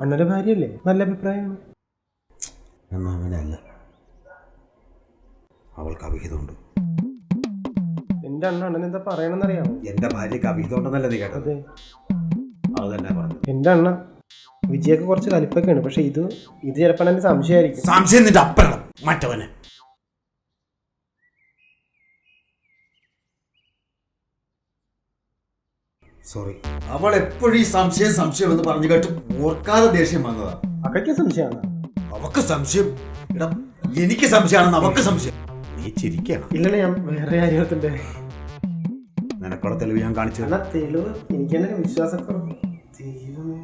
അണ്ണന്റെ ഭാര്യയല്ലേ, നല്ല അഭിപ്രായമാണ്. എന്നാ അങ്ങനെയല്ല, അവൾക്ക് അവിഹിതമുണ്ട്. എന്റെ അണ്ണൻ എന്താ പറയണെന്നറിയാമോ? എന്റെ ഭാര്യക്ക് അവിഹിതമുണ്ടെന്നല്ല നീ കേട്ടത്? അത് തന്നെ പറഞ്ഞു. എന്റെ അണ്ണ വിജയൊക്കെ കുറച്ച് കലിപ്പൊക്കെയാണ്, പക്ഷെ ഇത് ചിലപ്പോൾ എന്റെ സംശയമായിരിക്കും. സംശയം നിന്റെ അപ്പഴണം മറ്റവന്. സോറി, അവൾ എപ്പോഴും ഈ സംശയം എന്ന് പറഞ്ഞു കേട്ട് ഓർക്കാതെ ദേഷ്യം വന്നതാ. അതൊക്കെ സംശയമാണ്. അവക്ക് സംശയം, എടാ എനിക്ക് സംശയമാണെന്ന് അവക്ക് സംശയം. നീ ചിരിക്കണം. ഇല്ലല്ല, ഞാൻ വേറെ കാര്യത്തിന്റെ നിനക്കുള്ള തെളിവ് ഞാൻ കാണിച്ചു. തെളിവ് എനിക്ക് തന്നെ വിശ്വാസക്കുറവ്. ദൈവമേ,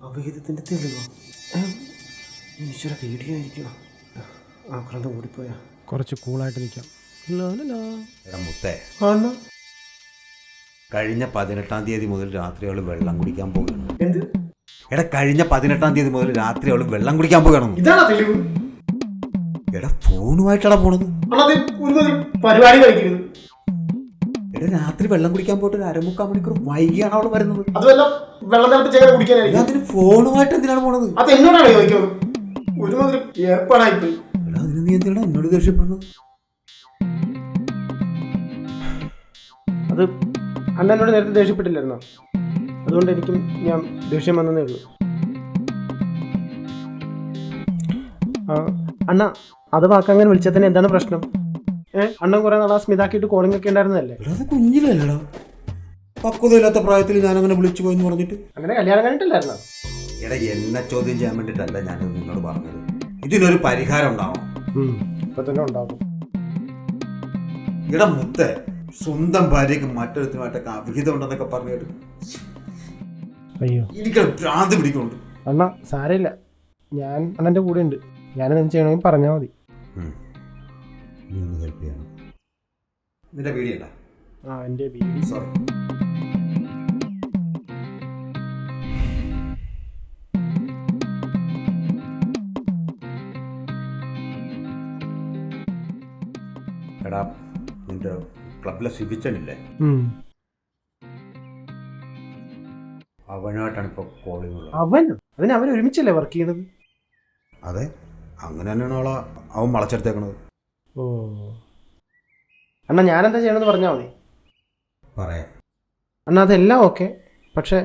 അവിഹിതത്തിന്റെ തെളിവോ? ഈശ്വര, വീഡിയോ ആയിരിക്കണം. ആക്രാന്തം കൂടിപ്പോയാ. കുറച്ച് കൂളായിട്ട് നിൽക്കാം. എടാ മുത്തേ, അണ്ണ കഴിഞ്ഞ 18-ാം തീയതി മുതൽ രാത്രി അവള് വെള്ളം കുടിക്കാൻ പോവുകയാണ്. എന്ത്? എടാ കഴിഞ്ഞ 18-ാം തീയതി മുതൽ രാത്രി അവള് വെള്ളം കുടിക്കാൻ പോവുകയാണ്. ഇതാണോ തെളിവ്? എടാ ഫോണുമായിട്ടാണ് പോണത്. പരിപാടി കളിക്കരുത്. എടാ രാത്രി വെള്ളം കുടിക്കാൻ പോയിട്ട് 1/4 മണിക്കൂർ വൈകിയാണ് അവള് വരുന്നത്. അതുമല്ല, വെള്ളം തിളപ്പിച്ച് എങ്ങനെ കുടിക്കാനായിരിക്കും? അതിന് ഫോണുമായിട്ട് എന്തിനാണ് പോണത്? അത് എന്നോടാണ് ചോദിക്കുന്നത്. ഒരുമാതിരി ഏർപ്പാടായിപ്പോയി. എടാ അതിന് നീ എന്തിനാണ് എന്നോട് ദേഷ്യപ്പെടുന്നത്? അത് അണ്ണനോട് നേരത്തെ ദേഷ്യപ്പെട്ടില്ലായിരുന്നോ? അതുകൊണ്ട് എനിക്കും ഞാൻ ദേഷ്യം വന്നതേ ഉള്ളൂ. അണ്ണ, അത് വാക്കങ്ങനെ വിളിച്ചാൽ തന്നെ എന്താണ് പ്രശ്നം? അണ്ണൻ കുറെ നാളെ സ്മിതാക്കിയിട്ട് കോളിംഗ് ഒക്കെ ഉണ്ടായിരുന്നല്ലേ? കുഞ്ഞിലല്ലടാ, പക്വതയില്ലാത്ത പ്രായത്തിൽ ഞാൻ അങ്ങനെ വിളിച്ചു പോയെന്ന് പറഞ്ഞിട്ട്. അങ്ങനെ കല്യാണം കഴിഞ്ഞിട്ടില്ലായിരുന്നോ? എടാ എന്നെ ചോദ്യം ചെയ്യാൻ വേണ്ടിട്ടല്ല ഞാനത് നിന്നോട് പറഞ്ഞത്. ഇതിനൊരു പരിഹാരം ഉണ്ടാവണം. ഇപ്പൊ തന്നെ ഉണ്ടാകും. എടാ മുത്തേ, സ്വന്തം ഭാര്യക്ക് മറ്റൊരുത്തുമായിട്ടൊക്കെ അവിഹിതം ഉണ്ടെന്നൊക്കെ പറഞ്ഞിട്ട് അയ്യോ, എനിക്ക് ഭ്രാന്ത് പിടിക്കുന്നുണ്ട്. അണ്ണ സാരമില്ല, ഞാൻ അണ്ണൻ്റെ കൂടെ ഉണ്ട്. ഞാനെന്ത് ചെയ്യണമെങ്കിൽ പറഞ്ഞാൽ മതി. നീ ഒന്ന് ഹെൽപ്പ് ചെയ്യണം. നിന്റെ വീഡിയോ എൻ്റെ ബീഡി. സോറി. എടാ നിന്റെ ക്ലബിലെ സിബിച്ചനില്ലേ, അവനുമായിട്ടാണ് ഇപ്പൊ കോളിംഗ്. അവർ ഒരുമിച്ചല്ലേ വർക്ക് ചെയ്യണത്? അതെ, അങ്ങനെ തന്നെയാണ് അവൻ വളച്ചെടുത്തേക്കണത്. ഓ, അണ്ണാ ഞാനെന്താ ചെയ്യണമെന്ന് പറഞ്ഞാൽ മതി. പറയാം അണ്ണാ, അതെല്ലാം ഓക്കെ. പക്ഷേ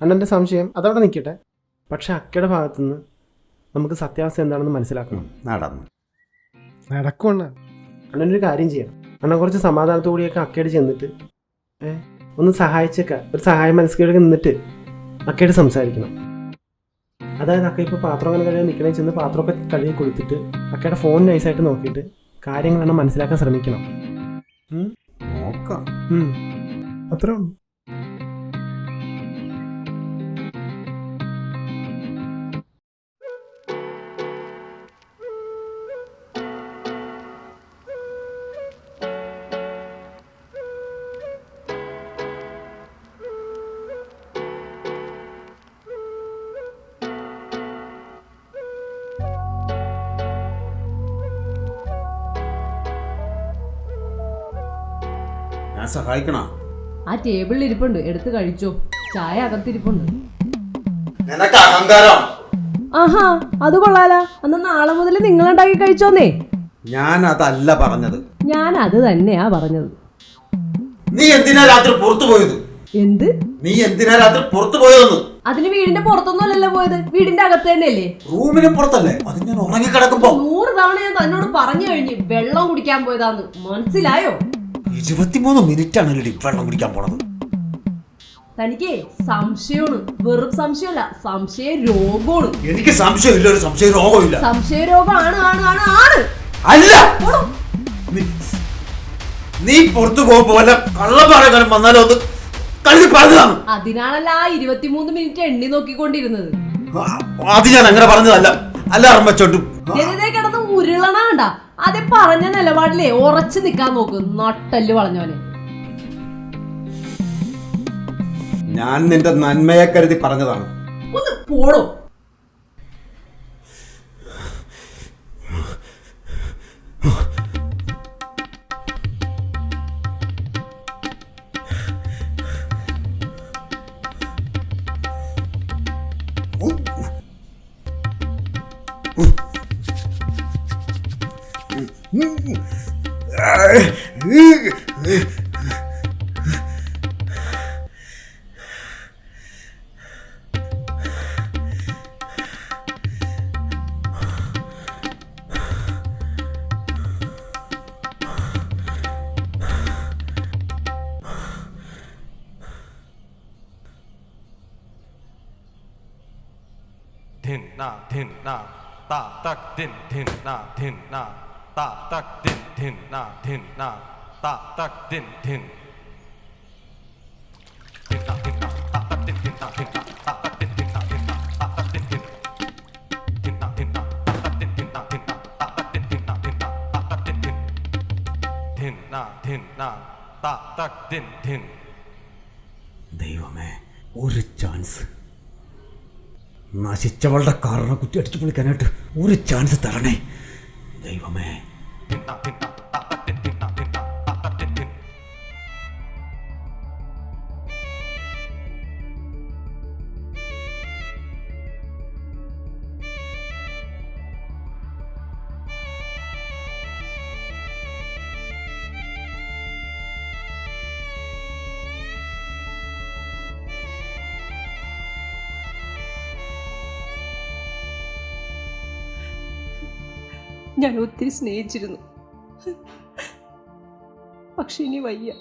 അണ്ണൻ്റെ സംശയം അതവിടെ നിൽക്കട്ടെ. പക്ഷെ അക്കയുടെ ഭാഗത്തുനിന്ന് നമുക്ക് സത്യാവസ്ഥ എന്താണെന്ന് മനസ്സിലാക്കണം. നടക്കും അണ്ണ. അണ്ണനൊരു കാര്യം ചെയ്യണം. അണ്ണൻ കുറച്ച് സമാധാനത്തോടെയൊക്കെ അക്കയോട് ചെന്നിട്ട് ഒന്ന് സഹായിച്ചേക്ക, ഒരു സഹായ മനസ്സിലൊക്കെ നിന്നിട്ട് അക്കയോട് സംസാരിക്കണം. അതായത് അക്ക ഇപ്പോൾ പാത്രം അങ്ങനെ കഴിയാൻ നിൽക്കണേ ചെന്ന് പാത്രമൊക്കെ കഴുകി കൊടുത്തിട്ട് അക്കയുടെ ഫോൺ നൈസായിട്ട് നോക്കിയിട്ട് കാര്യങ്ങളെണ്ണം മനസ്സിലാക്കാൻ ശ്രമിക്കണം. നോക്കാം. അത്രേ ഉള്ളൂ. ഞാൻ സഹായിക്കണ? ആ ടേബിളിൽ ഇരിപ്പുണ്ട്, എടുത്ത് കഴിച്ചോ. ചായ അകത്തിരിപ്പുണ്ട്. നിനക്ക് അഹങ്കാരം. ആഹാ, അത് കൊള്ളാല. അന്ന് നാളെ മുതൽ നിങ്ങൾ ഉണ്ടാക്കി കഴിച്ചോന്നേ. ഞാൻ അതല്ല പറഞ്ഞത്. ഞാൻ അത് തന്നെയാ പറഞ്ഞത്. നീ എന്തിനാ രാത്രി പുറത്തു പോയത്? എന്ത്? നീ എന്തിനാ രാത്രി പുറത്തു പോയതെന്ന്? അതിന് വീടിന്റെ പുറത്തൊന്നും അല്ലല്ലോ പോയത്, വീടിന്റെ അകത്ത് തന്നെയല്ലേ. റൂമിന് പുറത്തല്ലേ? അത് ഞാൻ ഉറങ്ങിക്കിടക്കുമ്പോ 100 തവണ ഞാൻ തന്നോട് പറഞ്ഞു കഴിഞ്ഞു വെള്ളം കുടിക്കാൻ പോയതാന്ന്. മനസ്സിലായോ? 23 മിനിറ്റാണല്ലോ വെള്ളം കുടിക്കാൻ പോണത്. തനിക്ക് സംശയമാണ്, വെറും സംശയമല്ല, സംശയ രോഗമാണ്. എനിക്ക് സംശയമില്ല, ഒരു സംശയ രോഗമില്ല. സംശയ രോഗമാണ്. അല്ല, നീ പുറത്തു പോകുമ്പോ വല്ല കള്ളപ്പാറകളും വന്നാലോ ഒന്ന് കഴുതി പറഞ്ഞതാണ്. അതിനാണല്ല ആ 23 മിനിറ്റ് എണ്ണി നോക്കിക്കൊണ്ടിരുന്നത്. അത് ഞാൻ അങ്ങനെ പറഞ്ഞതല്ല. അലാറം വെച്ചോണ്ട് കിടന്ന് ഉരുളണണ്ട. അത് പറഞ്ഞ നിലപാടില്ലേ ഉറച്ചു നിക്കാൻ നോക്ക്, നട്ടല് വളഞ്ഞോനെ. ഞാൻ നിന്റെ നന്മയെ കരുതി പറഞ്ഞതാണ്. ഒന്ന് പോടോ. Din na ta tak din na ta tak din na ta tak din na ta tak din na ta tak din na ta tak din na ta tak din na ta tak din na ta tak din na ta tak din. ദൈവമേ, ഒരു chance. നശിച്ചവളുടെ കാറിനെ കുത്തി അടിച്ചു പൊളിക്കാനായിട്ട് ഒരു chance തരണേ ദൈവമേ. ഞാൻ ഒത്തിരി സ്നേഹിച്ചിരുന്നു. പക്ഷെ ഇനി വയ്യ.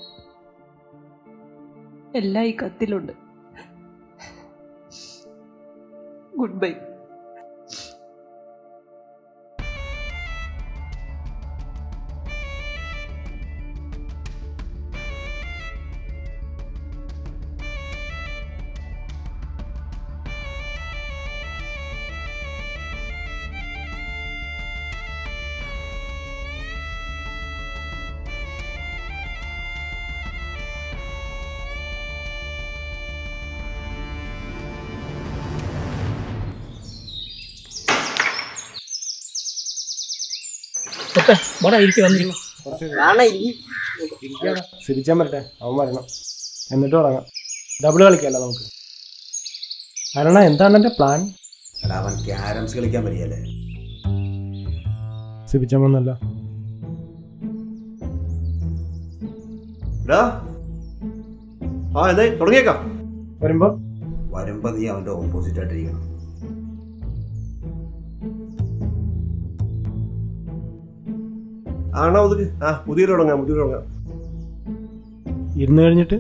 എല്ലാം ഈ കത്തിലുണ്ട്. Good bye. സിരിച്ചാൻ പറ്റേ, അവൻ വരണം, എന്നിട്ട് തുടങ്ങാം. ഡബിൾ കളിക്കാമല്ലോ നമുക്ക്. അരണ, എന്താണ് എൻ്റെ പ്ലാൻ? അല്ല, അവൻ ക്യാരംസ് കളിക്കാൻ പറ്റിയല്ലേ? സിരിച്ചാൻ വന്നല്ലോ. തുടങ്ങിയേക്കാം. വരുമ്പോ നീ അവന്റെ ഓപ്പോസിറ്റ് ആയിട്ടിരിക്കണം. പുതിയ തുടങ്ങാം. ഇരുന്ന് കഴിഞ്ഞിട്ട്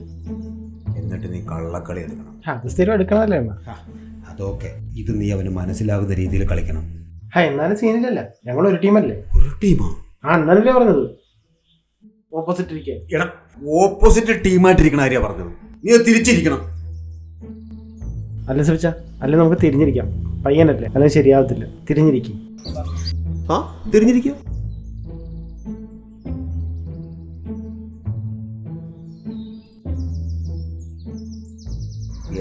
എന്നിട്ട് നീ കള്ളക്കളി എടുക്കണം. അത് സ്ഥിരം എടുക്കണല്ലേ? അതൊക്കെ ഇത് നീ അവന് മനസ്സിലാകുന്ന രീതിയിൽ കളിക്കണം. എന്നാലും സീനില്ലല്ല, ഞങ്ങൾ ഒരു ടീമല്ലേ. ഒരു ടീമാ? എന്നാലല്ലേ പറഞ്ഞത് ഓപ്പോസിറ്റ് ഇരിക്കാൻ. എടാ, ഓപ്പോസിറ്റ് ടീമായിട്ടിരിക്കണ ആര്യാ പറഞ്ഞത്? നീ തിരിച്ചിരിക്കണം. അല്ല ശ്രമിച്ച, അല്ലെ നമുക്ക് തിരിഞ്ഞിരിക്കാം. പയ്യനല്ലേ, അല്ലെങ്കിൽ ശരിയാവത്തില്ല. തിരിഞ്ഞിരിക്കും. തിരിഞ്ഞിരിക്കും.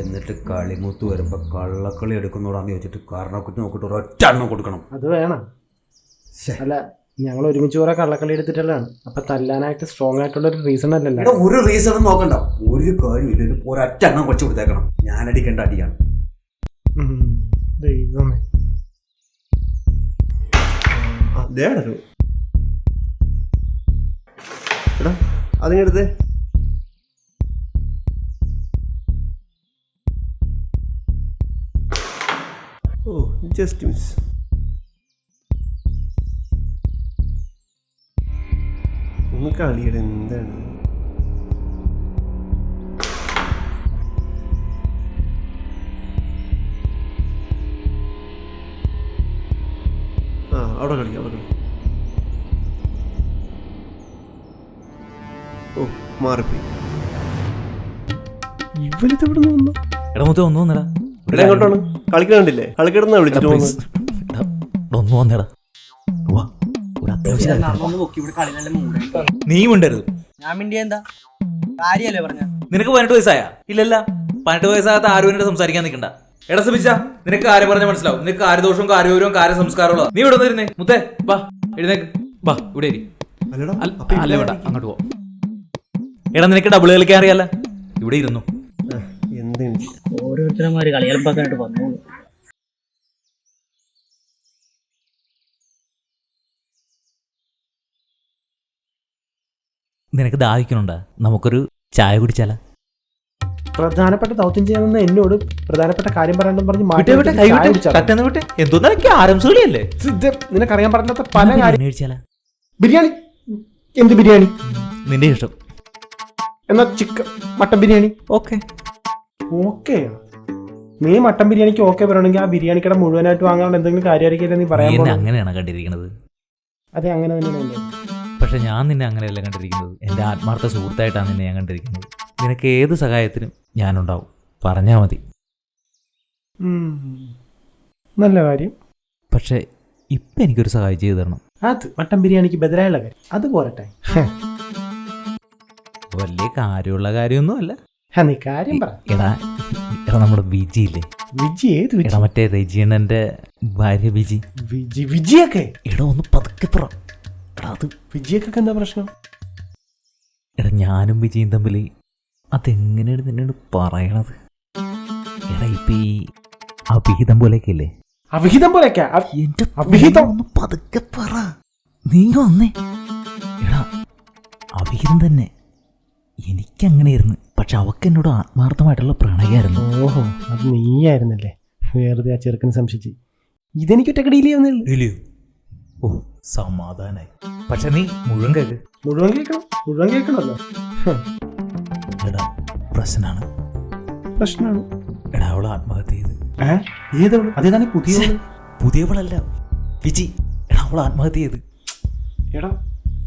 എന്നിട്ട് കളിമുത്ത് വരുമ്പോ കള്ളക്കളി എടുക്കുന്നോടാന്ന് ചോദിച്ചിട്ട് കാരണക്കുറ്റി നോക്കിട്ട് ഒരൊറ്റ എണ്ണം കൊടുക്കണം. അത് വേണം. അല്ല, ഞങ്ങൾ ഒരുമിച്ച് കുറെ കള്ളക്കളി എടുത്തിട്ടുള്ളതാണ്. അപ്പൊ തല്ലാനായിട്ട് സ്ട്രോങ് ആയിട്ടുള്ള ഒരു റീസൺ അല്ലല്ലോ. ഒരു റീസണും നോക്കണ്ട, ഒരു കാര്യമില്ല. ഒരൊറ്റ എണ്ണം കുറച്ച് കൊടുത്തേക്കണം. ഞാൻ അടിക്കേണ്ട അടിയാണ്. ദൈവമേ, എടാ അതിങ്ങടുത്തേ. Just miss. ഒന്ന് കളിയുടെ എന്താണ്? അവിടെ കളി. ഓ, മാറിപ്പോയി. ഇവരിത് എവിടെ നിന്ന് വന്നു? എടാ മുത്തേ, ഒന്ന് വന്നെടാ. എങ്ങോട്ടാണ് കളിക്കണ്ടില്ലേ? കളിക്കിടന്നാ വിളിച്ചിട്ട് ഒന്ന് വന്നേടാ. ഒരു അത്യാവശ്യം നീ മിണ്ടരുത്. ഞാൻ മിണ്ടിയ എന്താ കാര്യല്ലേ പറഞ്ഞ? നിനക്ക് 18 വയസ്സായ? ഇല്ലല്ല, 18 വയസ്സാകാത്ത ആരും എന്നോട് സംസാരിക്കാൻ നിൽക്കണ്ട. എടാ ശ്രമിച്ച, നിനക്ക് കാര്യം പറഞ്ഞാൽ മനസ്സിലാവും. നിനക്ക് കാര്യദോഷവും കാര്യപൂരവും കാര്യ സംസ്കാരമുള്ള. നീ ഇവിടെ വന്നിരുന്നേ. മുത്തേ വാ, എഴുന്നേക്ക് വാ, ഇവിടെ ഇരി. അല്ല വേണ്ട, അങ്ങോട്ട് പോ. എടാ നിനക്ക് ഡബിൾ കളിക്കാൻ അറിയാല്ല, ഇവിടെ ഇരുന്നു. ഓരോരുത്തരന്മാര് കളിയലമ്പാക്കാനായിട്ട് വന്നു. നിനക്ക് ദാഹിക്കണുണ്ടാ? നമുക്കൊരു ചായ കുടിച്ചാല? പ്രധാനപ്പെട്ട ദൗത്യം ചെയ്യാമെന്ന് എന്നോട് പ്രധാനപ്പെട്ട കാര്യം പറയണമെന്ന് പറഞ്ഞ് മാറ്റി വെച്ചിട്ട് ചായ കുടിച്ചാലോ? എന്തോന്നൊക്കെ ആരംസുകളിയല്ലേ? ഇത് നിനക്കറിയാൻ പാടില്ലാത്ത പല കാര്യം. കഴിച്ചാല? ബിരിയാണി. എന്ത് ബിരിയാണി? നിന്റെ ഇഷ്ടം. എന്നാ chicken mutton biryani. Okay. Okay, നീ മട്ടൻ ബിരിയാണിക്ക് ഓക്കെ പറയണമെങ്കിൽ ആ ബിരിയാണിക്കട മുഴുവനായിട്ട് വാങ്ങാൻ എന്തെങ്കിലും കാര്യമായിരിക്കില്ല നീ പറയാൻ എന്നെ പോകുന്നത്. അങ്ങനെയാണ് കണ്ടിരിക്കുന്നത്. അതെ, അങ്ങനെ തന്നെയാണ്. പക്ഷെ ഞാൻ നിന്നെ അങ്ങനെയല്ല കണ്ടിരിക്കുന്നത്. എൻ്റെ ആത്മാർത്ഥ സുഹൃത്തായിട്ടാണ് നിന്നെ ഞാൻ കണ്ടിരിക്കുന്നത്. നിനക്ക് ഏത് സഹായത്തിനും ഞാനുണ്ടാവും, പറഞ്ഞാൽ മതി. നല്ല കാര്യം. പക്ഷെ ഇപ്പം എനിക്കൊരു സഹായം ചെയ്തു തരണം. അത് മട്ടൻ ബിരിയാണിക്ക് ബദലായുള്ള കാര്യം അത് പോരട്ടെ. വലിയ കാര്യമുള്ള കാര്യമൊന്നും അല്ല. നീ കാര്യം പറ. എടാ നമ്മുടെ വിജി ഇല്ലേ? വിജി? ഏത് വിജി? എടാ മറ്റേ റെജിയണ്ണൻ്റെ ഭാര്യ വിജി. വിജിയൊക്കെ? എടാ ഒന്ന് പതുക്കെ പറ. എടാ അത് വിജിയൊക്കെ എന്താ പ്രശ്നം? എടാ ഞാനും വിജയും തമ്മിൽ അതെങ്ങനെയാണ് നിന്നോട് പറയണത്? എടാ ഇപ്പം ഈ അഭിഹിതം പോലെയൊക്കെ ഇല്ലേ? അവിഹിതം പോലെയൊക്കെ? എന്റെ അഭിഹിതം? ഒന്ന് പതുക്കെ പറ. നീ വന്നേ. എടാ അഭിഹിതം തന്നെ. എനിക്കങ്ങനെയായിരുന്നു. പക്ഷെ അവക്ക് എന്നോട് ആത്മാർത്ഥമായിട്ടുള്ള പ്രണയമായിരുന്നു. ഓഹോ, അത് നീയായിരുന്നല്ലേ? വെറുതെ ആ ചെറുക്കന് സംശയിച്ച്. ഇതെനിക്കൊറ്റ ഡീൽ ചെയ്യുന്നില്ല. ഓ സമാധാനായി. പക്ഷെ നീ മുഴുവൻ കേക്ക്. മുഴുവൻ കേൾക്കണമല്ലോ. എടാ പ്രശ്നമാണ്. പ്രശ്നമാണ്. എടാ അവൾ ആത്മഹത്യ ചെയ്ത്. ഏതവള്? അതേതാണ് പുതിയവളല്ല, വിജി. എടാ അവൾ ആത്മഹത്യ ചെയ്ത്. എടാ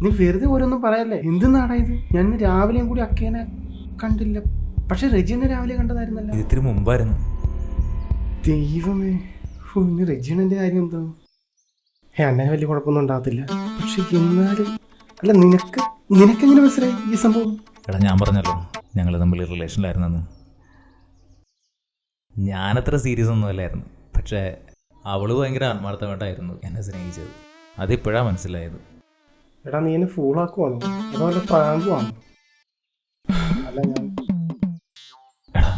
നീ വെറുതെ ഓരോന്നും പറയല്ലേ. എന്ത് നാടായത്? ഞാൻ ഇന്ന് രാവിലെയും കൂടി അക്കേനെ കണ്ടില്ല. പക്ഷെ റെജിനെ രാവിലെ കണ്ടതായിരുന്നല്ലോ. ഇത് ഇത്തിരി മുമ്പായിരുന്നു. ദൈവമേ, ഇന്ന് റെജിയുടെ കാര്യം എന്തോ? അങ്ങനെ വലിയ കുഴപ്പമൊന്നും ഉണ്ടാകത്തില്ല. പക്ഷെ എന്നാലും അല്ല, നിനക്കെങ്ങനെ മനസ്സിലായി ഈ സംഭവം? എടാ ഞാൻ പറഞ്ഞല്ലോ ഞങ്ങൾ തമ്മിൽ റിലേഷനിലായിരുന്നെന്ന്. ഞാനത്ര സീരിയസ് ഒന്നും അല്ലായിരുന്നു. പക്ഷേ അവള് ഭയങ്കര ആത്മാർത്ഥമായിട്ടായിരുന്നു എന്നെ സ്നേഹിച്ചത്. അതിപ്പോഴാണ് മനസ്സിലായത്. എടാ നീ എന്നെ ഫൂളാക്കുവാണോ അതുപോലെ പ്രാങ്കുവാണോ? അല്ല ഞാൻ എടാ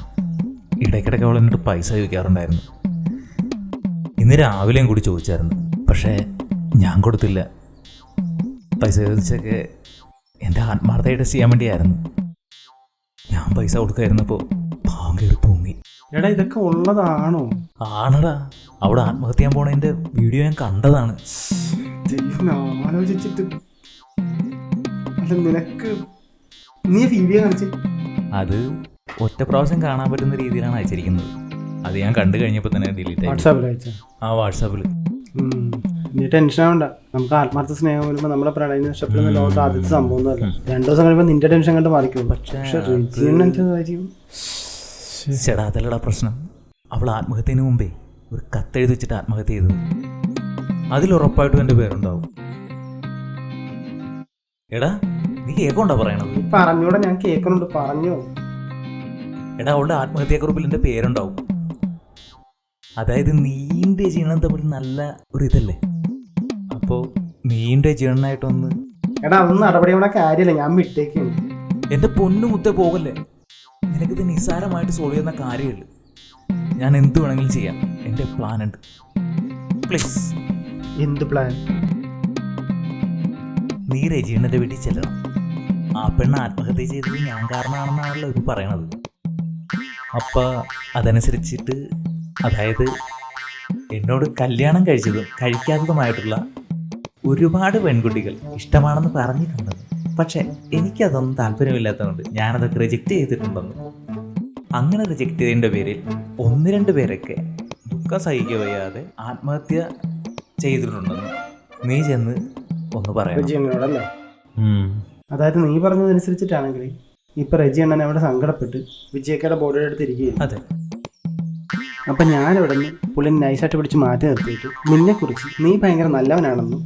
ഇടയ്ക്കിടയ്ക്ക് അവൾ എന്നോട് പൈസ ചോദിക്കാറുണ്ടായിരുന്നു. ഇന്ന് രാവിലെയും കൂടി ചോദിച്ചായിരുന്നു. പക്ഷേ ഞാൻ കൊടുത്തില്ല. പൈസ ചോദിച്ചൊക്കെ എൻ്റെ ആത്മാർത്ഥമായിട്ട് ചെയ്യാൻ വേണ്ടിയായിരുന്നു. ഞാൻ പൈസ കൊടുക്കായിരുന്നപ്പോൾ പാങ്കെടുത്ത് തൂങ്ങി. എടാ ഇതൊക്കെ ഉള്ളതാണോ? ആണടാ, അവിടെ ആത്മഹത്യ ചെയ്യാൻ പോണതിൻ്റെ വീഡിയോ ഞാൻ കണ്ടതാണ്. ദൈവം ആലോചിച്ചിട്ട്. അല്ല നിനക്ക് നീ വീഡിയോ കാണിച്ച്? അത് ഒറ്റ പ്രാവശ്യം കാണാൻ പറ്റുന്ന രീതിയിലാണ് അയച്ചിരിക്കുന്നത്. അത് ഞാൻ കണ്ടു കഴിഞ്ഞപ്പോൾ തന്നെ ഡിലീറ്റ് ആയി. വാട്സാപ്പിൽ അയച്ച? ആ വാട്സാപ്പിൽ. നീ ടെൻഷൻ ആവണ്ട. നമുക്ക് ആത്മാർത്ഥ സ്നേഹം വരുമ്പോൾ നമ്മളെ പ്രണയം നഷ്ടപ്പെടുന്ന ലോകത്ത് ആദ്യത്തെ സംഭവം ഒന്നും അല്ല. 2 ദിവസം കഴിയുമ്പോൾ നിന്റെ ടെൻഷൻ കണ്ട് മാറിക്കും. പക്ഷേ ചേടാ അതല്ലടാ പ്രശ്നം. അവൾ ആത്മഹത്യന് മുമ്പേ ഒരു കത്തെഴുതി വെച്ചിട്ട് ആത്മഹത്യ ചെയ്തത്. അതിലുറപ്പായിട്ടും എൻ്റെ പേരുണ്ടാവും. എടാ നീ കേൾക്കോണ്ടാ പറയണത്? പറഞ്ഞൂടെ, ഞാൻ കേൾക്കുന്നുണ്ട്. പറഞ്ഞോ. എടാ അവളുടെ ആത്മഹത്യാക്കുറിപ്പിൽ എൻ്റെ പേരുണ്ടാവും. അതായത് നീൻ്റെ ജീവനം തമ്മിൽ നല്ല ഒരു ഇതല്ലേ. അപ്പോൾ നീൻ്റെ ജീവനായിട്ടൊന്ന്. എടാ അതൊന്നും നടപടിയുടെ കാര്യമില്ല, ഞാൻ വിട്ടേക്കാണ്. എൻ്റെ പൊന്നു മുത്തേ പോകല്ലേ. നിനക്കിത് നിസ്സാരമായിട്ട് സോൾവ് ചെയ്യുന്ന കാര്യമില്ല. ഞാൻ എന്ത് വേണമെങ്കിലും ചെയ്യാം. എൻ്റെ പ്ലാൻ ഉണ്ട്. പ്ലീസ്. എന്ത് പ്ലാൻ? നീ രജിയണ്ണൻ്റെ വീട്ടിൽ ചെല്ലണം. ആ പെണ്ണ് ആത്മഹത്യ ചെയ്തത് ഞാൻ കാരണമാണെന്നാണല്ലോ ഇത് പറയണത്. അപ്പം അതനുസരിച്ചിട്ട്, അതായത് എന്നോട് കല്യാണം കഴിച്ചതും കഴിക്കാത്തതുമായിട്ടുള്ള ഒരുപാട് പെൺകുട്ടികൾ ഇഷ്ടമാണെന്ന് പറഞ്ഞിട്ടുണ്ടെന്ന്. പക്ഷെ എനിക്കതൊന്നും താല്പര്യമില്ലാത്തതുകൊണ്ട് ഞാനതൊക്കെ റിജക്റ്റ് ചെയ്തിട്ടുണ്ടെന്ന്. അങ്ങനെ റിജക്റ്റ് ചെയ്തതിൻ്റെ പേരിൽ 1-2 പേരൊക്കെ ദുഃഖം സഹിക്കുക വയ്യാതെ ആത്മഹത്യ ചെയ്തിട്ടുണ്ടെന്ന് നീ ചെന്ന് ഒന്ന് പറയാം. റെജിയണ്ണനോടല്ലേ? അതായത് നീ പറഞ്ഞതനുസരിച്ചിട്ടാണെങ്കിൽ ഇപ്പൊ റെജിയണ്ണൻ അവിടെ സങ്കടപ്പെട്ട് വിജയക്കയുടെ ബോർഡിയുടെ അടുത്ത് ഇരിക്കുകയാണ്. അതെ. അപ്പൊ ഞാനിവിടെ നിന്ന് പുള്ളി നൈസായിട്ട് പിടിച്ച് മാറ്റി നിർത്തിയിട്ട് നിന്നെക്കുറിച്ച് നീ ഭയങ്കര നല്ലവനാണെന്നും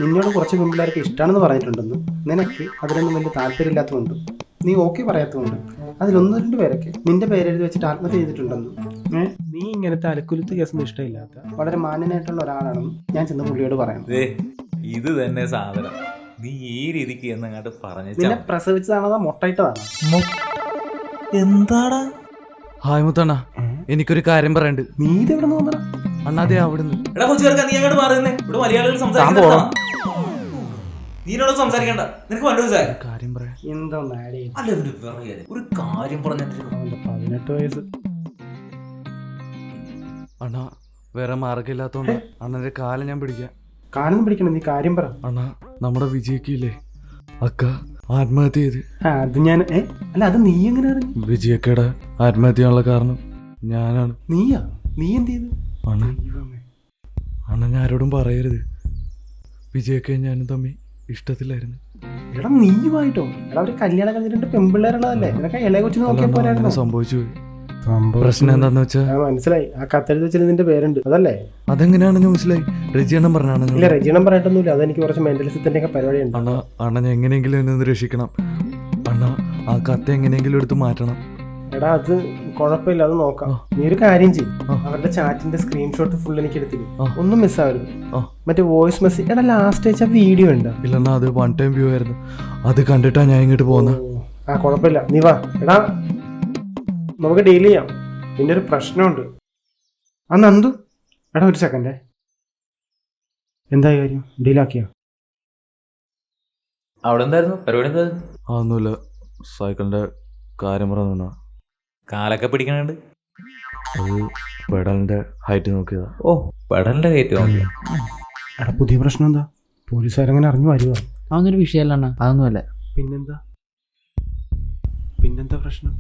നിന്നോട് കുറച്ച് പെൺപിള്ളേർക്ക് ഇഷ്ടമാണെന്ന് പറഞ്ഞിട്ടുണ്ടെന്നും നിനക്ക് അതിലൊന്നും വലിയ താല്പര്യമില്ലാത്തതുകൊണ്ടും നീ ഓക്കെ പറയാത്തതുകൊണ്ടും അതിൽ 1-2 പേരൊക്കെ നിന്റെ പേരെഴുതി വെച്ചിട്ട് ആത്മഹത്യ ചെയ്തിട്ടുണ്ടെന്നും നീ ഇങ്ങനത്തെ അലക്കുലുത്ത് കേസൊന്നും ഇഷ്ടമില്ലാത്ത വളരെ മാന്യനായിട്ടുള്ള ഒരാളാണെന്നും ഞാൻ ചെന്ന് പുള്ളിയോട് പറയണം. ഇത് തന്നെ സാധനം. നീ ഈ രീതിക്ക് എന്നങ്ങോട്ട് പറഞ്ഞു. നിന്നെ പ്രസവിച്ചതാണോ മൊട്ടയിട്ടതാണോ? എന്താടാ? ഹായ് മുത്തണ്ണ, എനിക്കൊരു കാര്യം പറയണ്ട്. നീ ഇത് എവിടെ നിന്ന് വന്നടാ? അണ്ണാതെ അവിടുന്ന്. എടാ കൊച്ചു ചേർക്കാൻ നീ അങ്ങോട്ട് മാറുന്നേ. ഇവിടെ മലയാളികൾ സംസാരിക്കുന്ന. നീനോട് സംസാരിക്കണ്ട. നിനക്ക് 12 വയസ്സായ കാര്യം പറയാം. എന്താ ആഡ് ചെയ്യും? അല്ല ഇവന് വിറയല്. ഒരു കാര്യം പറഞ്ഞിട്ട് അവന്റെ 18 വയസ്സ്. അണ്ണാ വേറെ മാർഗമില്ലാത്തോണ്ട് അണ്ണന്റെ കാലം ഞാൻ പിടിക്കാം. കാലൊന്നും പിടിക്കണം, നീ കാര്യം പറ. അണ്ണാ നമ്മുടെ വിജയ്ക്കില്ലേ അക്ക ആത്മഹത്യ ചെയ്ത്. അത് ഞാൻ അല്ല, അത് നീ എങ്ങനെ അറിഞ്ഞു? വിജയക്കയുടെ ആത്മഹത്യ ചെയ്യാനുള്ള കാരണം ഞാനാണ്. നീയാ? നീ എന്ത് ചെയ്തു? അണ്ണ ഞാൻ ആരോടും പറയരുത്. വിജയൊക്കെ ഞാനും തമ്മി ഇഷ്ടത്തിലായിരുന്നു. എടാ നീയുമായിട്ടോ? എടാ അവര് കല്യാണം കഴിഞ്ഞിട്ട് പെൺപിള്ളേരുള്ളതല്ലേ, നിനക്ക് ഇളയ കൊച്ചിന് നോക്കിയാൽ പോരായിരുന്നു. സംഭവിച്ചു പോയി. പ്രശ്നം എന്താന്ന് വെച്ചാ മനസ്സിലായി. ആ കത്തെഴുതി വെച്ചാൽ നിന്റെ പേരുണ്ട് അതല്ലേ? അതെങ്ങനെയാണെന്ന് മനസ്സിലായി. റെജിയണ്ണം പറഞ്ഞാണ്. ഇല്ല, റെജിയണ്ണം പറഞ്ഞിട്ടൊന്നുമില്ല. അതെനിക്ക് കുറച്ച് മെന്റലിസത്തിന്റെ ഒക്കെ പരിപാടിയുണ്ട്. അണ്ണ ഞാൻ എങ്ങനെയെങ്കിലും എന്നെ ഒന്ന് രക്ഷിക്കണം. അണ്ണ ആ കത്ത് എങ്ങനെയെങ്കിലും എടുത്ത് മാറ്റണം. എടാ അത് കുഴപ്പമില്ല, അത് നോക്കാം. നീ ഒരു കാര്യം ചെയ്യും, അവരുടെ ചാറ്റിന്റെ സ്ക്രീൻഷോട്ട് ഫുൾ എനിക്ക് എടുത്തില്ല, ഒന്നും മിസ്സാവരുത്. മറ്റേ വോയിസ് മെസ്സേജ്. എടാ ലാസ്റ്റ് അയച്ച വീഡിയോ ഉണ്ട്. ഇല്ലെന്നാ അത് 1 ടൈം വ്യൂ ആയിരുന്നു. അത് കണ്ടിട്ടാ ഞാൻ ഇങ്ങോട്ട് പോകുന്നത്. ആ കുഴപ്പമില്ല, നീ വാ. എടാ നമുക്ക് ഡീൽ ചെയ്യാം. പിന്നെ ഒരു പ്രശ്നമുണ്ട്. ആ നന്ദു, എടാ ഒരു സെക്കൻഡേ. എന്തായി കാര്യം? ഡീലാക്കിയോ? അവിടെ എന്തായിരുന്നു പരിപാടി? എന്തായിരുന്നു? ഒന്നുമില്ല, സൈക്കിളിന്റെ കാര്യം പറഞ്ഞു. കാലൊക്കെ പിടിക്കണുണ്ട്. അത് പെഡലിന്റെ ഹൈറ്റ് നോക്കിയതാ. ഓ പെടലിന്റെ കയറ്റി നോക്കിയ. എടാ പുതിയ പ്രശ്നം എന്താ? പോലീസുകാരങ്ങനെ അറിഞ്ഞു വരുവാ? അതൊന്നൊരു വിഷയമല്ല, അതൊന്നുമല്ല. പിന്നെന്താ പ്രശ്നം?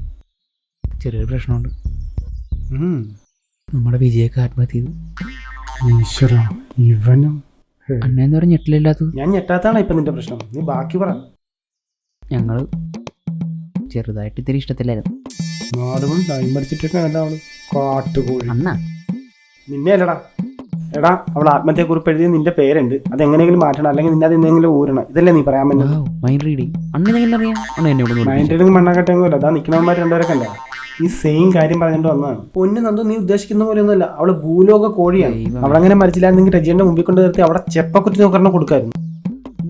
ചെറിയൊരു പ്രശ്നമുണ്ട്. നമ്മുടെ വിജയൊക്കെ ആത്മഹത്യ ചെയ്തു. ഈശ്വര, ഇവനും അണ്ണ എന്താ പറയുക ഞെട്ടിലില്ലാത്തത്? ഞാൻ ഞെട്ടാത്താണ് ഇപ്പൊ നിന്റെ പ്രശ്നം. നീ ബാക്കി പറ. ഞങ്ങള് ചെറുതായിട്ട് ഇത്തിരി ഇഷ്ടത്തിലായിരുന്നു. നാടുകളും ടൈം അടിച്ചിട്ടൊക്കെ അവള് കാട്ടുപോയി. അണ്ണ നിന്നെ അല്ലടാ. എടാ അവൾ ആത്മഹത്യക്കുറിപ്പ് എഴുതി നിന്റെ പേരുണ്ട്, അതെങ്ങനെയെങ്കിലും മാറ്റണം, അല്ലെങ്കിൽ നിന്നെ അത് എന്തെങ്കിലും ഊരണം. ഇതല്ലേ നീ പറയാൻ പറ്റുന്നത്? മൈൻഡ് റീഡിങ് അണ്ണൻ എങ്ങനെ അറിയാം? അണ്ണ എന്നോട് മൈൻഡ് റീഡിങ് മണ്ണാക്കട്ടെങ്കിലല്ല. അതാ നിൽക്കണവന്മാർ രണ്ടുപേരൊക്കെ അല്ല ഈ സെയിം കാര്യം പറഞ്ഞിട്ട് വന്നതാണ്. പൊന്നു നന്ദു, നീ ഉദ്ദേശിക്കുന്ന പോലെ ഒന്നുമല്ല. അവള് ഭൂലോക കോഴിയാണ്. അവളങ്ങനെ മരിച്ചില്ലായിരുന്നെങ്കിൽ രജിയുടെ മുമ്പിൽ കൊണ്ട് നിർത്തി അവിടെ ചെപ്പക്കുറ്റി നോക്കണം കൊടുക്കായിരുന്നു.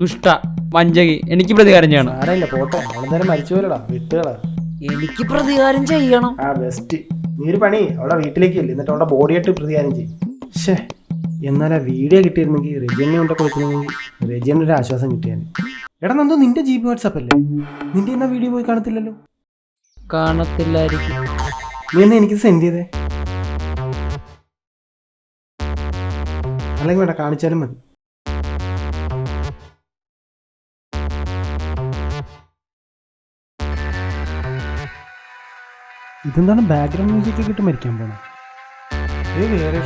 ദുഷ്ട വഞ്ചകി, എനിക്ക് പ്രതികാരം ചെയ്യണം. ആരല്ല പോട്ടെ, അവളെന്തായാലും മരിച്ചു പോലടാ, വിട്ടുകളാ. എനിക്ക് പ്രതികാരം ചെയ്യണം. ആ ബെസ്റ്റ്. നീ ഒരു പണി, അവിടെ വീട്ടിലേക്ക് ഇല്ല, എന്നിട്ട് അവിടെ ബോഡിയായിട്ട് പ്രതികാരം ചെയ്യും. ഷേ, എന്നാൽ ആ വീഡിയോ കിട്ടിയിരുന്നെങ്കിൽ റെജിയനെ കൊണ്ട് കൊടുക്കുന്നെങ്കിൽ റെജിയന് ഒരു ആശ്വാസം കിട്ടിയാൽ. എടാ നന്ദു, നിന്റെ GB വാട്സാപ്പ് അല്ലേ? നിന്റെ എന്നാ വീഡിയോ പോയി കാണത്തില്ലല്ലോ? കാണത്തില്ലായിരിക്കും. നീ എന്നാ എനിക്ക് സെൻഡ് ചെയ്തേ? അല്ലെങ്കിൽ വേണ്ട, കാണിച്ചാലും മതി. ഇതെന്താണ് ബാക്ക്ഗ്രൗണ്ട് മ്യൂസിക് ഒക്കെ ഇട്ട് മരിക്കാൻ പോണ? വേറെ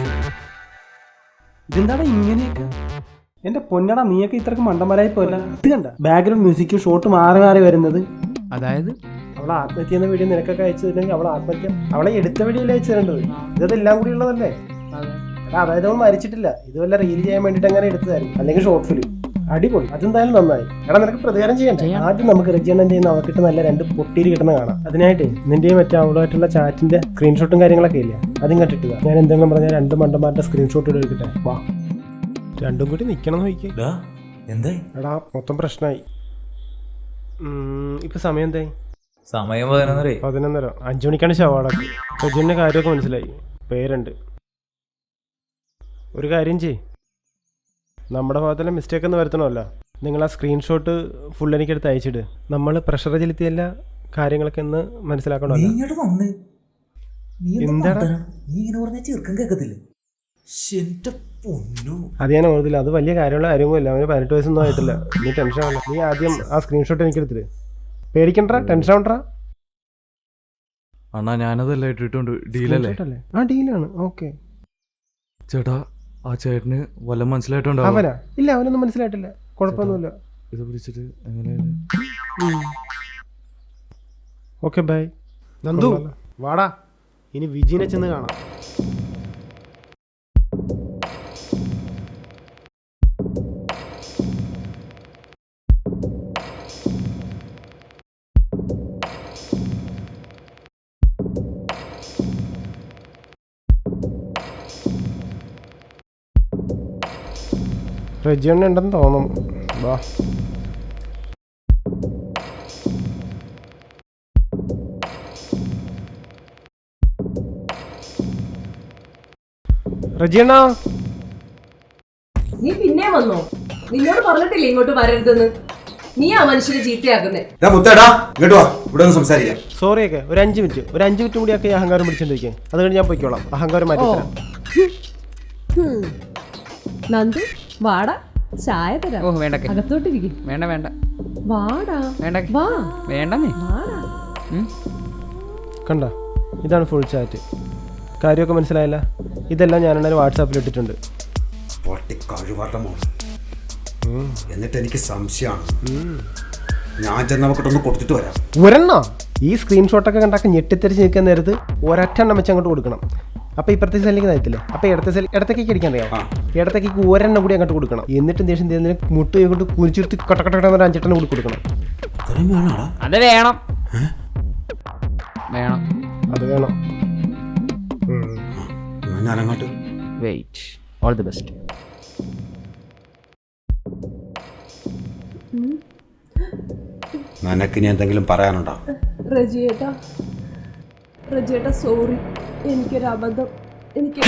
ഇതെന്താണ് ഇങ്ങനെയൊക്കെ? എന്റെ പൊന്നടാ, നീയൊക്കെ ഇത്രക്ക് മണ്ടന്മാരായി പോയില്ല. ഇത് കണ്ട ബാക്ക്ഗ്രൗണ്ട് മ്യൂസിക്കും ഷോട്ട് മാറി മാറി വരുന്നത്. അതായത് അവളെ ആത്മഹത്യ എന്ന വീഡിയോ നിനക്കൊക്കെ അയച്ചു തരുന്നെങ്കിൽ അവളെ എടുത്ത വീഡിയോയിൽ അയച്ചു തരേണ്ടത്. ഇതെല്ലാം കൂടി ഉള്ളതല്ലേ? അതായത് അവൾ മരിച്ചിട്ടില്ല, ഇതുവല്ല റീൽ ചെയ്യാൻ വേണ്ടിട്ട് അങ്ങനെ എടുത്തതായിരുന്നു, അല്ലെങ്കിൽ ഷോർട്ട് ഫിലിം. അടിപൊളി, അതെന്തായാലും നന്നായി. എടാ നിനക്ക് പ്രതികാരം ചെയ്യണ്ടേ? ആദ്യം നമുക്ക് റെജിയണ്ണൻ ചെയ്യുന്ന അവക്കിട്ട് നല്ല 2 പൊട്ടിയിൽ കിട്ടുന്ന കാണാം. അതിനായിട്ട് നിന്റെയും മറ്റേ അവളുമായിട്ടുള്ള ചാറ്റിന്റെ സ്ക്രീൻഷോട്ടും കാര്യങ്ങളൊക്കെ ഇല്ല, അതും കണ്ടിട്ടുക. ഞാൻ എന്തെങ്കിലും പറഞ്ഞാൽ 2 മണ്ടന്മാരുടെ സ്ക്രീൻഷോട്ട് എടുക്കട്ടെ. വാ, രണ്ടും കൂടി നിക്കണം നോക്കി. എന്തായി? എടാ മൊത്തം പ്രശ്നമായി. ഇപ്പൊ സമയം എന്തായി? സമയം 11:30. 11:30. 5 മണിക്കാണ് ശവാടക്ക്. റെജിയന്റെ കാര്യമൊക്കെ മനസ്സിലായി, പേരുണ്ട്. ഒരു കാര്യം ചെയ്, നമ്മുടെ ഭാഗത്തുള്ള മിസ്റ്റേക്ക് ഒന്ന് വരുത്തണമല്ല. നിങ്ങൾ ആ സ്ക്രീൻഷോട്ട് ഫുൾ എനിക്കെടുത്ത് അയച്ചിട്. നമ്മൾ പ്രഷർ ചെലുത്തിയല്ല കാര്യങ്ങളൊക്കെ ഒന്ന് മനസ്സിലാക്കണമല്ലോ. എന്താടാ അത് ഞാൻ ഓർത്തില്ല. അത് വലിയ കാര്യമുള്ള കാര്യമൊന്നുമില്ല. അവന് 18 വയസ്സൊന്നും ആയിട്ടില്ല. നീ ടെൻഷൻ ആവണ്ട. നീ ആദ്യം ആ സ്ക്രീൻഷോട്ട് എനിക്കെടുത്തിട്ട്. പേടിക്കണ്ട, ടെൻഷൻ ആവണ്ട. അണ്ണാ ഞാനതല്ല ഇട്ടിട്ടുണ്ട്. ഡീലല്ലേ? ആ ഡീലാണ്. ഓക്കെ ചേട്ടാ, ആ ചേട്ടന് വല്ലതും മനസ്സിലായിട്ടുണ്ടോ? അവനാ? ഇല്ല, അവനൊന്നും മനസ്സിലായിട്ടില്ല. കുഴപ്പമൊന്നുമില്ല. ഇത് പിടിച്ചിട്ട് എങ്ങനെയാണ്? Okay bye. നന്ദു വാടാ, ഇനി വിജീനെ ചെന്ന് കാണാം. റെജിയണ്ണ ഉണ്ടെന്ന് തോന്നുന്നു. വാ. നീ പിന്നെ വന്നോ? നിന്നോട് പറഞ്ഞിട്ടില്ലേ ഇങ്ങോട്ട് വരരുതെന്ന്? നീ ആ മനുഷ്യനെ ചീത്തയാക്കുന്നേ. മുത്തേടാ ഇങ്ങോട്ട് വാ, ഇവിടെ ഒന്ന് സംസാരിക്കാം. സോറി ഒക്കെ ഒരു 5 മിനിറ്റ് കൂടി ഒക്കെ ഈ അഹങ്കാരം പിടിച്ചിട്ടിരിക്കേ. അത് കഴിഞ്ഞ് ഞാൻ പോയിക്കോളാം. അഹങ്കാരം മാറ്റി തരാം. നന്ദു വാടാ, ചായ തരാം. ഓ വേണ്ട അകത്തോട്ടിരിക്കും. വേണ്ട വേണ്ട വാടാ, വേണ്ട വാ, വേണ്ടേ. വാടാ. കണ്ട, ഇതാണ് ഫുൾ ചാറ്റ്. കാര്യമൊക്കെ മനസ്സിലായില്ല? ഇതെല്ലാം ഞാൻ വാട്സാപ്പിൽ ഇട്ടിട്ടുണ്ട്. കഴിവാട്ട മോള്. എന്നിട്ട് എനിക്ക് സംശയമാണ്. ഞാൻ ചെന്നവക്കിട്ടൊന്ന് കൊടുത്തിട്ട് വരാം. ഒരെണ്ണോ? ഈ സ്ക്രീൻഷോട്ടൊക്കെ കണ്ടാക്കി ഞെട്ടിത്തെറിച്ച് നിൽക്കാൻ നേരത്ത് ഒരൊറ്റെണ്ണം വെച്ച് അങ്ങോട്ട് കൊടുക്കണം. അപ്പോൾ ഇപ്പുറത്തെ സെല്ലിലേക്ക് നയത്തില്ലേ? അപ്പോൾ ഇടത്തേക്ക് അടിക്കാൻ അറിയാം. ഇടത്തേക്ക് ഒരെണ്ണം കൂടി അങ്ങോട്ട് കൊടുക്കണം. എന്നിട്ട് ദേഷ്യം ചെയ്യുന്നതിന് മുട്ട് കൊണ്ട് കുനിച്ചിട്ട് കട്ടക്കട്ട 5 കൂടി കൊടുക്കണം. അത് വേണം വേണം അത് വേണം. ഞാനങ്ങോട്ട് വെയിറ്റ്. All the best. നിനക്ക് ഇനി എന്തെങ്കിലും പറയാനുണ്ടോ? റജിയേട്ടാ സോറി, എനിക്കൊരു അബദ്ധം. എനിക്ക്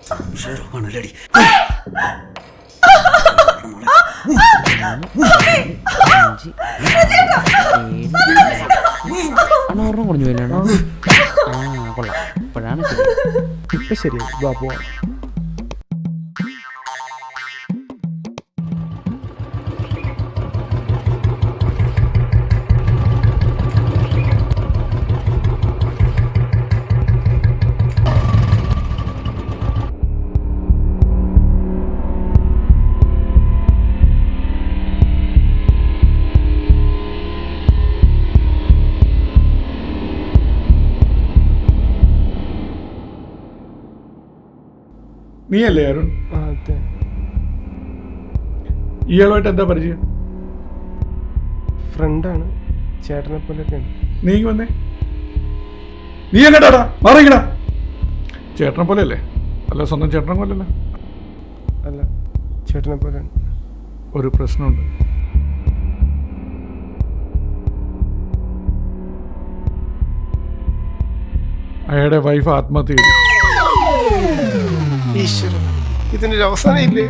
സംശയമാണല്ലേടി. ഓർമ്മ കുറഞ്ഞു പോയില്ലാണോ? കൊള്ളാം. ഇപ്പോഴാണ് ഇപ്പം ശരി. ബാപ്പു നീയല്ലേ അരുൺ? അതെ. ഇയാളുമായിട്ട് എന്താ പരിചയം? ഫ്രണ്ടാണ്, ചേട്ടനെ പോലെയൊക്കെയാണ്. നീ വന്നേ. നീ എങ്ങടാടാ? മാറിക്കടാ. ചേട്ടനെ പോലെ അല്ലേ? അല്ല, സ്വന്തം ചേട്ടനെ പോലല്ലേ? അല്ല, ചേട്ടനെ പോലെയാണ്. ഒരു പ്രശ്നമുണ്ട്. അയാളുടെ വൈഫ് ആത്മഹത്യ ചെയ്തു. ഈശ്വരൻ, ഇതിനൊരു അവസാനം ഇല്ലേ?